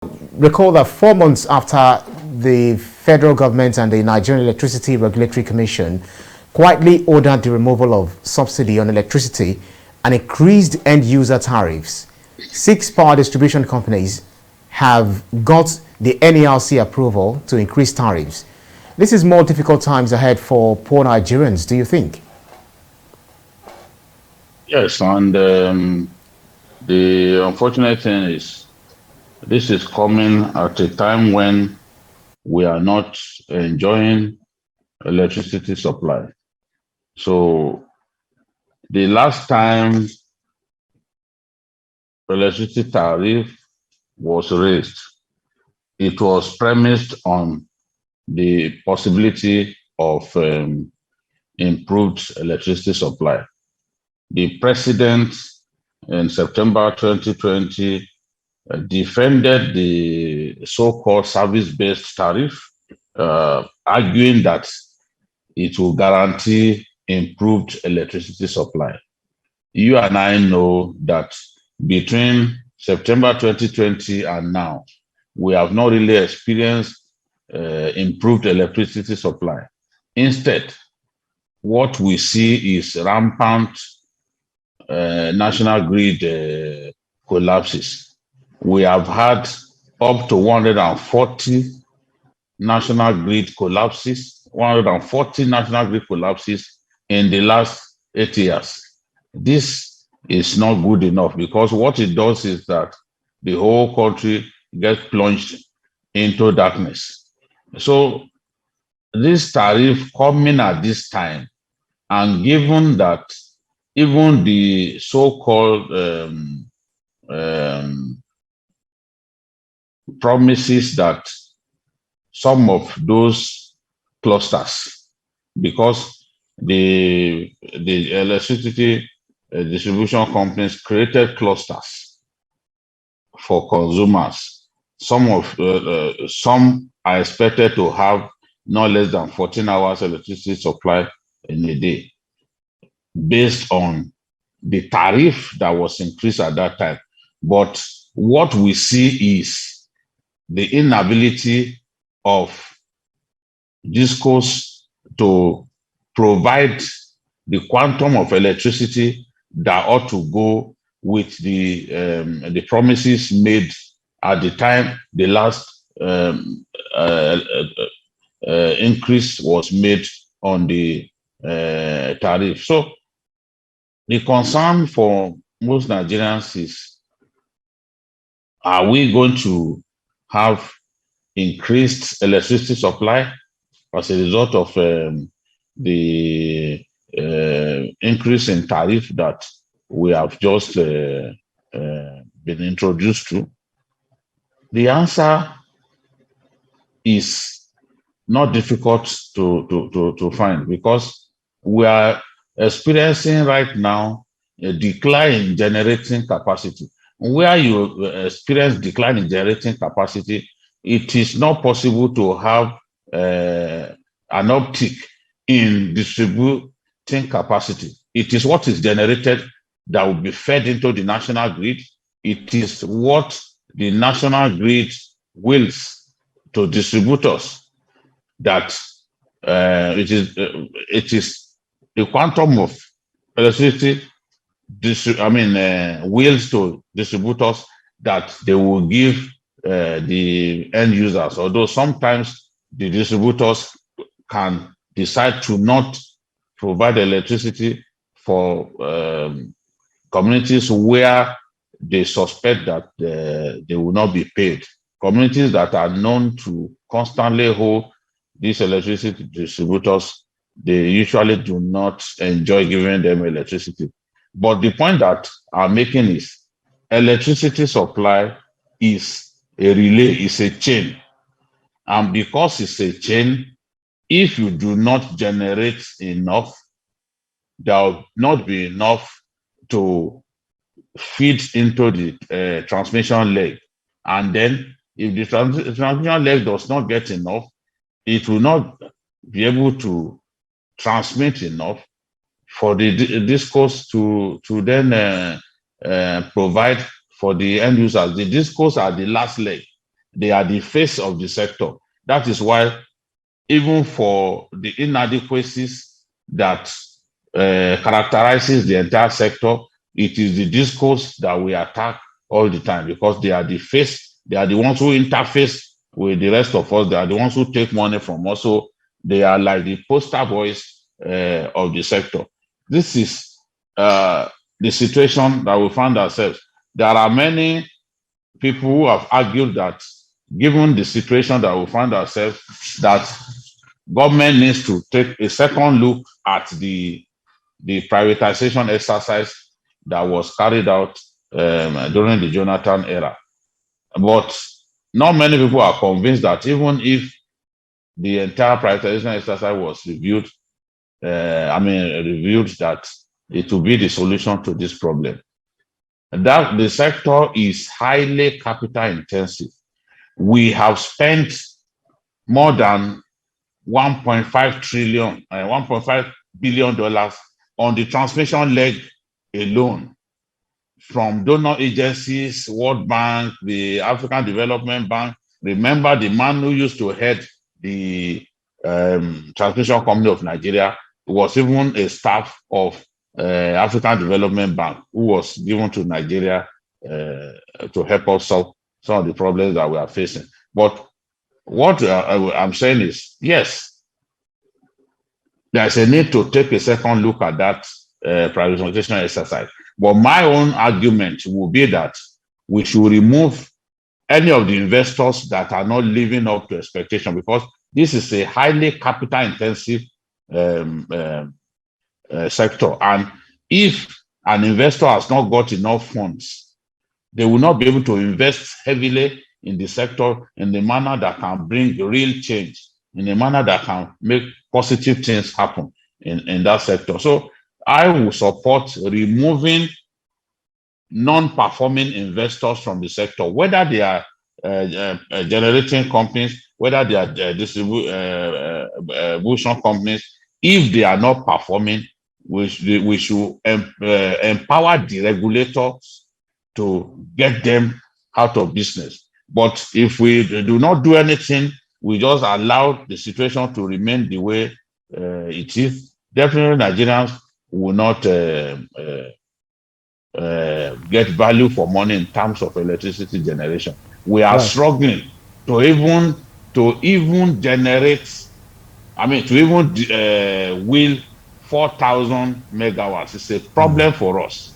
Recall that 4 months after the federal government and the Nigerian Electricity Regulatory Commission quietly ordered the removal of subsidy on electricity and increased end-user tariffs, 6 power distribution companies have got the NERC approval to increase tariffs. This is more difficult times ahead for poor Nigerians, do you think? Yes, and the unfortunate thing is this is coming at a time when we are not enjoying electricity supply. So the last time electricity tariff was raised, it was premised on the possibility of improved electricity supply. The president in September 2020 defended the so-called service-based tariff, arguing that it will guarantee improved electricity supply. You and I know that between September 2020 and now, we have not really experienced improved electricity supply. Instead, what we see is rampant national grid collapses. We have had up to 140 national grid collapses, 140 national grid collapses in the last 8 years. This is not good enough because what it does is that the whole country gets plunged into darkness. So this tariff coming at this time, and given that even the so-called promises that some of those clusters, because the electricity distribution companies created clusters for consumers. Some are expected to have not less than 14 hours electricity supply in a day, based on the tariff that was increased at that time. But what we see is the inability of DisCOs to provide the quantum of electricity that ought to go with the promises made at the time the last increase was made on the tariff. So the concern for most Nigerians is, are we going to have increased electricity supply as a result of the increase in tariff that we have just been introduced to? The answer is not difficult to find, because we are experiencing right now a decline in generating capacity. Where you experience decline in generating capacity, it is not possible to have an uptick in distributing capacity. It is what is generated that will be fed into the national grid. It is what the national grid wills to distributors that it is the quantum of electricity wills to distributors that they will give the end users, although sometimes the distributors can decide to not provide electricity for communities where they suspect that they will not be paid. Communities that are known to constantly hold these electricity distributors, they usually do not enjoy giving them electricity. But the point that I'm making is electricity supply is a relay, it's a chain. And because it's a chain, if you do not generate enough, there will not be enough to feed into the transmission leg. And then if the transmission leg does not get enough, it will not be able to transmit enough for the DisCOs to then provide for the end users. The DisCOs are the last leg. They are the face of the sector. That is why, even for the inadequacies that characterizes the entire sector, it is the DisCOs that we attack all the time, because they are the face, they are the ones who interface with the rest of us, they are the ones who take money from us. So they are like the poster boys of the sector. This is the situation that we find ourselves. There are many people who have argued that, given the situation that we find ourselves, that government needs to take a second look at the privatization exercise that was carried out during the Jonathan era. But not many people are convinced that even if the entire privatization exercise was reviewed, reviewed, that it will be the solution to this problem. That the sector is highly capital intensive. We have spent more than 1.5 trillion, $1.5 billion on the transmission leg alone, from donor agencies, World Bank, the African Development Bank. Remember, the man who used to head the transmission company of Nigeria was even a staff of African Development Bank, who was given to Nigeria to help us solve some of the problems that we are facing. But what I'm saying is, yes, there's a need to take a second look at that privatization exercise. But my own argument will be that we should remove any of the investors that are not living up to expectation, because this is a highly capital intensive sector. And if an investor has not got enough funds, they will not be able to invest heavily in the sector in the manner that can bring real change, in a manner that can make positive things happen in that sector. So I will support removing non-performing investors from the sector, whether they are generating companies, whether they are distribution companies. If they are not performing, we should empower the regulators to get them out of business. But if we do not do anything, we just allow the situation to remain the way it is, definitely Nigerians will not get value for money in terms of electricity generation. We are struggling to even generate, to even will 4,000 megawatts. It's a problem for us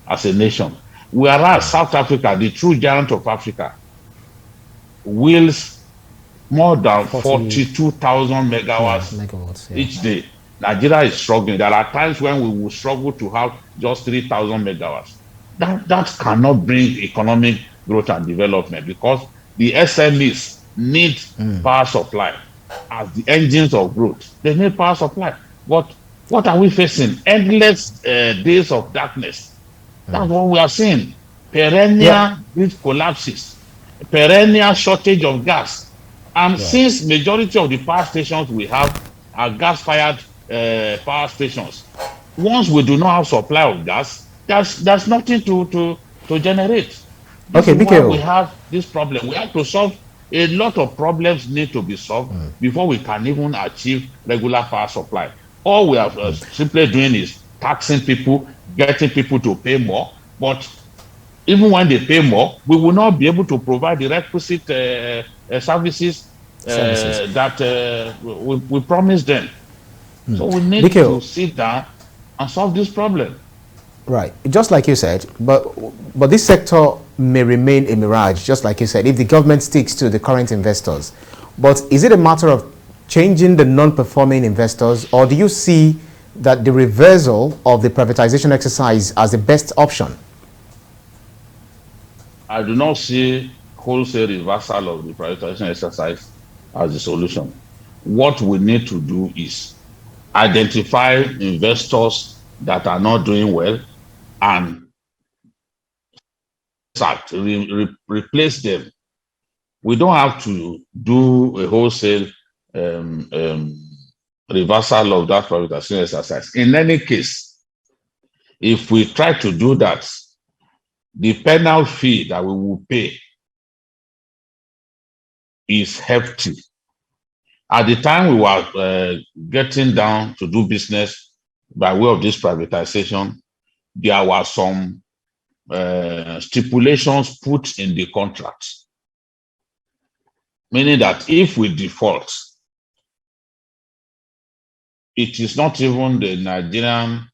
as a nation. Whereas South Africa, the true giant of Africa, wills more than 42,000 megawatts each day. Nigeria is struggling. There are times when we will struggle to have just 3,000 megawatts. That cannot bring economic growth and development, because the SMEs need power supply as the engines of growth. They need power supply. But what are we facing? Endless days of darkness. That's what we are seeing. Perennial grid collapses, perennial shortage of gas. And since majority of the power stations we have are gas-fired power stations, once we do not have supply of gas, there's nothing to generate. This is why we have this problem. We have to solve a lot of problems. Need to be solved before we can even achieve regular power supply. All we are simply doing is taxing people, getting people to pay more. But even when they pay more, we will not be able to provide the requisite services that we promised them. So we need to sit down and solve this problem. Right, just like you said, but this sector may remain a mirage, just like you said, if the government sticks to the current investors. But is it a matter of changing the non-performing investors, or do you see that the reversal of the privatization exercise as the best option? I do not see wholesale reversal of the privatization exercise as the solution. What we need to do is identify investors that are not doing well and replace them. We don't have to do a wholesale reversal of that privatization exercise. In any case, if we try to do that, the penalty fee that we will pay is hefty. At the time we were getting down to do business by way of this privatization, there were some stipulations put in the contract, meaning that if we default, it is not even the Nigerian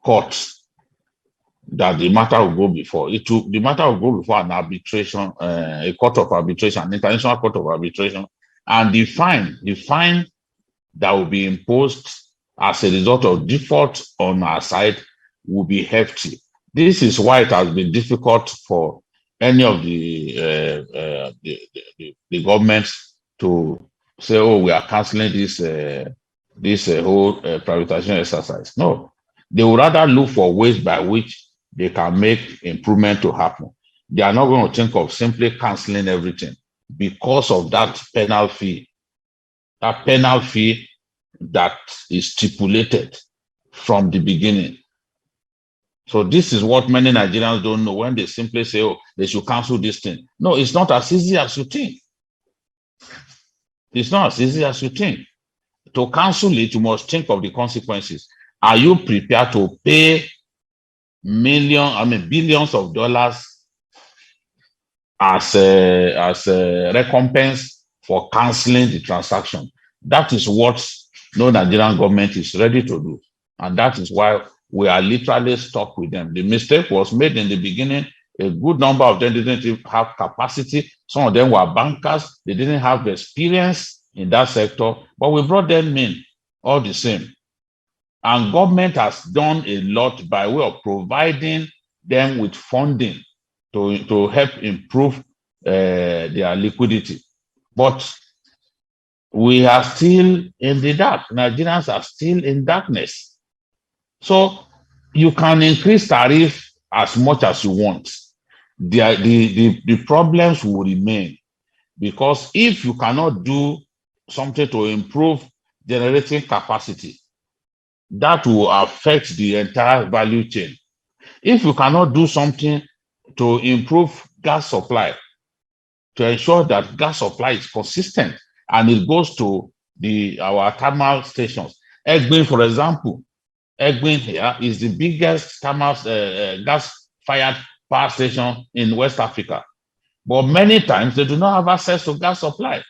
court that the matter will go before. The matter will go before an arbitration, a court of arbitration, an international court of arbitration, and the fine that will be imposed as a result of default on our side will be hefty. This is why it has been difficult for any of the governments to say, "Oh, we are canceling this whole privatization exercise." No, they would rather look for ways by which they can make improvement to happen. They are not going to think of simply canceling everything because of that penal fee. That penal fee that is stipulated from the beginning. So this is what many Nigerians don't know when they simply say, "Oh, they should cancel this thing." No, it's not as easy as you think. It's not as easy as you think. To cancel it, you must think of the consequences. Are you prepared to pay billions of dollars as a recompense for canceling the transaction? That is what no Nigerian government is ready to do. And that is why we are literally stuck with them. The mistake was made in the beginning. A good number of them didn't even have capacity. Some of them were bankers. They didn't have experience in that sector, but we brought them in all the same. And government has done a lot by way of providing them with funding to help improve their liquidity. But we are still in the dark. Nigerians are still in darkness. So you can increase tariff as much as you want. The problems will remain, because if you cannot do something to improve generating capacity, that will affect the entire value chain. If you cannot do something to improve gas supply, to ensure that gas supply is consistent and it goes to our thermal stations. Egbin, for example, Egbin here is the biggest thermal gas-fired power station in West Africa. But many times they do not have access to gas supply,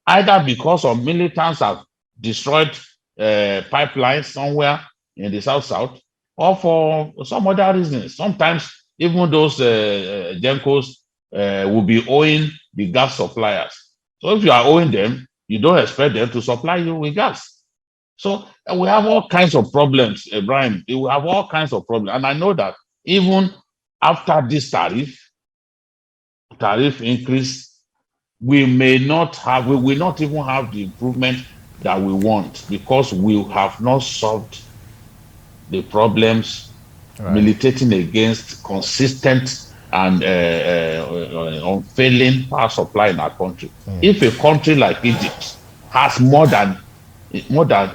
either because of militants have destroyed pipelines somewhere in the south, or for some other reasons. Sometimes even those DisCOs will be owing the gas suppliers. So if you are owing them, you don't expect them to supply you with gas. So we have all kinds of problems, Brian. We have all kinds of problems. And I know that even after this tariff increase, we will not even have the improvement that we want, because we have not solved the problems militating against consistent and unfailing power supply in our country. If a country like Egypt has more than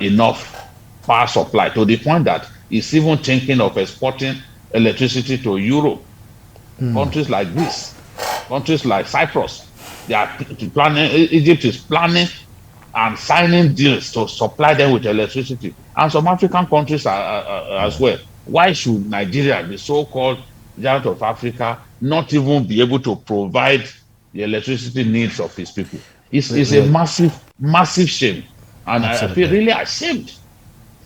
enough power supply to the point that it's even thinking of exporting electricity to Europe, countries like Greece, countries like Cyprus, they are planning. Egypt is planning and signing deals to supply them with electricity, and some African countries as well. Why should Nigeria, the so-called giant of Africa, not even be able to provide the electricity needs of its people? It's a massive shame, and I feel really ashamed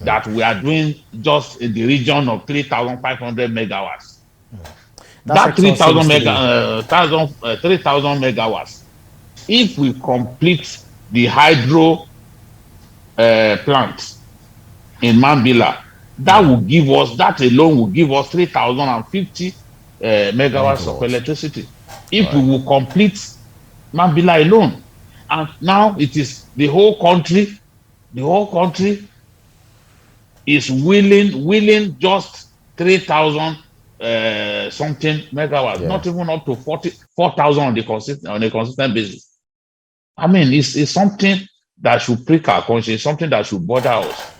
that we are doing just in the region of 3,500 megawatts. That 3,000 megawatts, if we complete the hydro plant in Mambila, that alone will give us 3,050 megawatts of electricity. If we will complete Mambila alone, and now it is the whole country is willing just 3,000 something megawatts, not even up to 4,000 on a consistent basis. I mean, it's something that should prick our conscience, something that should bother us.